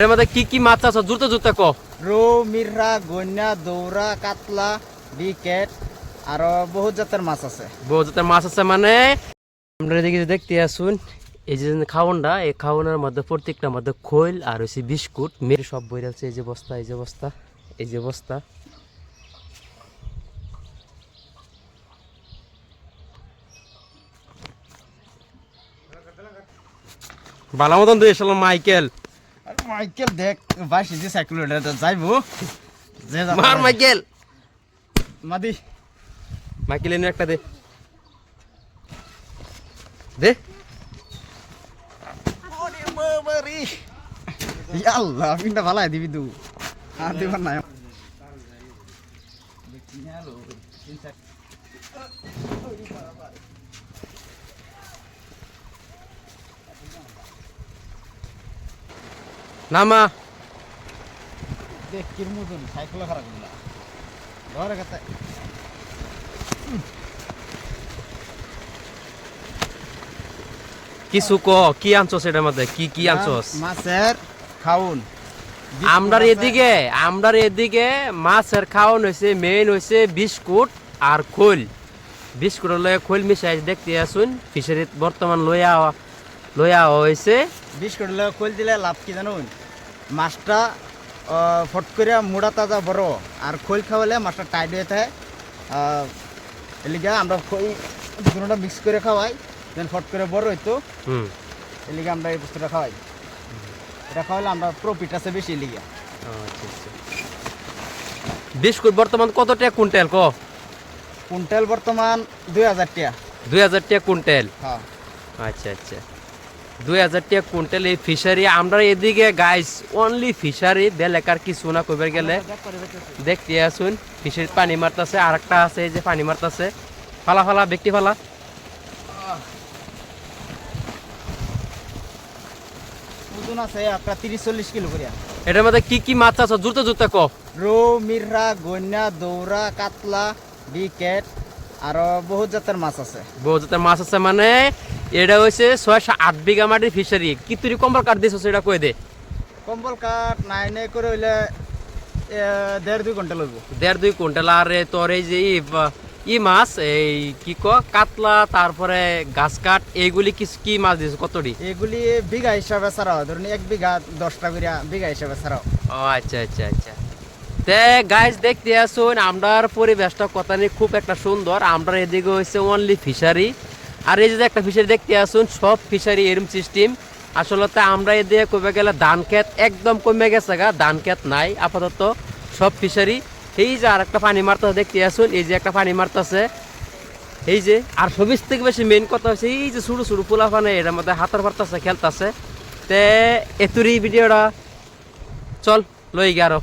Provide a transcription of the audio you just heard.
এর মধ্যে কি কি মাছ আছে জুড়তে জুড়তে ক রৌ মিররা গন্যা দৌরা কাতলা বিকেট আর বহুত জাতের মাছ আছে। বহু জাতের মাছ আছে মানে আমরা এদিকে দেখতে আসুন এই যে খাওয়ানটা এই খাওয়ানোর মধ্যে প্রত্যেকটার মধ্যে খোল আর হচ্ছে বিস্কুট মেরে সব বই আছে। এই যে বস্তা এই যে বস্তা এই যে বস্তা ভালো মতন দিয়ে এসলাম মাইকেল মাইকেল দেখ বাইশ যে সাইকেল যাইবো যে মার মাইকেল মাদি মাইকেল এনে একটা দে দে আল্লাহ পিনটা ভালো দিবি তু আর দিবার নাই নামা দেখ কির মতন সাইকেল খারাপ করলা ঘরে কাছে কিছু ক কি আনছস এটার মধ্যে কি কি আনছস মাছের খাউন আমরার এদিকে মাছের খাওয়ান হয়েছে মেইন হয়েছে বিস্কুট আর খোল বিস্কুট লয়ে খোল মিশাই দেখতে আসুন ফিশারিত বর্তমান লইয়া হয়েছে বিস্কুট খোল দিলে লাভ কি জানুন মাছটা ফট করে মুড়া তাজা বড় আর খোল খাওয়ালে মাছটা টাইট হয়ে থাকে এলিগা আমরা খোল দুটোটা মিক্স করে খাওয়াই দেন ফট করে বড় হইতো এলিগা আমরা এই বস্তুটা খাওয়াই এটা খাওয়ালে আমরা প্রফিট আছে বেশি এলিগা। বিস্কুট বর্তমান কত টাকা কুইন্টাল ক কুইন্টাল বর্তমান 2000 টাকা 2000 টাকা কুইন্টাল। হ্যাঁ আচ্ছা আচ্ছা 2000 টাকা কুইন্টাল এই ফিশারি আমরা এদিকে গাইস অনলি ফিশারি বেলেকার কিছু না কইবার গেলে দেখতে আসুন ফিশারিত পানি মারতাছে আর একটা আছে এই যে পানি মারতাছে ফালা ফালা ব্যক্তি ফালা ওজন আছে আপনার 30-40 কিলো করে। এটার মধ্যে কি কি মাছ আছে জুড়তে জুড়তে ক রৌ মিররা গন্যা দৌরা কাতলা বিকেট আর বহুত জাতের মাছ আছে। বহু জাতের মাছ আছে মানে এটা হচ্ছে 6-8 বিঘা মাটির ফিশারি কি তুই কম্বল কাট দিছ সেটা কই দে কম্বল কাঠ নাই করে হইলে 1.5-2 ঘন্টা লাগবো 1.5-2 কুইন্টাল। আর তোর এই যে ই মাছ এই কি ক কাতলা তারপরে গাছ কাঠ এইগুলি কি মাছ দিছ কতটি এগুলি বিঘা হিসাবে ছাড়াও ধরুন 1 বিঘা 10টা করে বিঘা হিসাবে ছাড়াও। ও আচ্ছা আচ্ছা আচ্ছা তে গাইস দেখতে আসুন আমরার পরিবেশটা কথা নিয়ে খুব একটা সুন্দর। আমরা এদিকে হচ্ছে অনলি ফিশারি আর এই যে একটা ফিশারি দেখতে আসুন সব ফিশারি এরম সিস্টেম। আসলে আমরা এদিকে কমে গেলে ধান ক্ষেত একদম কমে গেছে গা ধান ক্ষেত নাই আপাতত সব ফিশারি। এই যে আর একটা পানি মারতেছে দেখতে আসুন এই যে একটা পানি মারতেছে এই যে আর সবিস থেকে বেশি মেইন কথা হচ্ছে এই যে ছোটো ছোটো পোলা পানে এটার মধ্যে হাতার পারতেছে খেলতেছে তে এতুরি ভিডিওটা চল লই গিয়ে আরো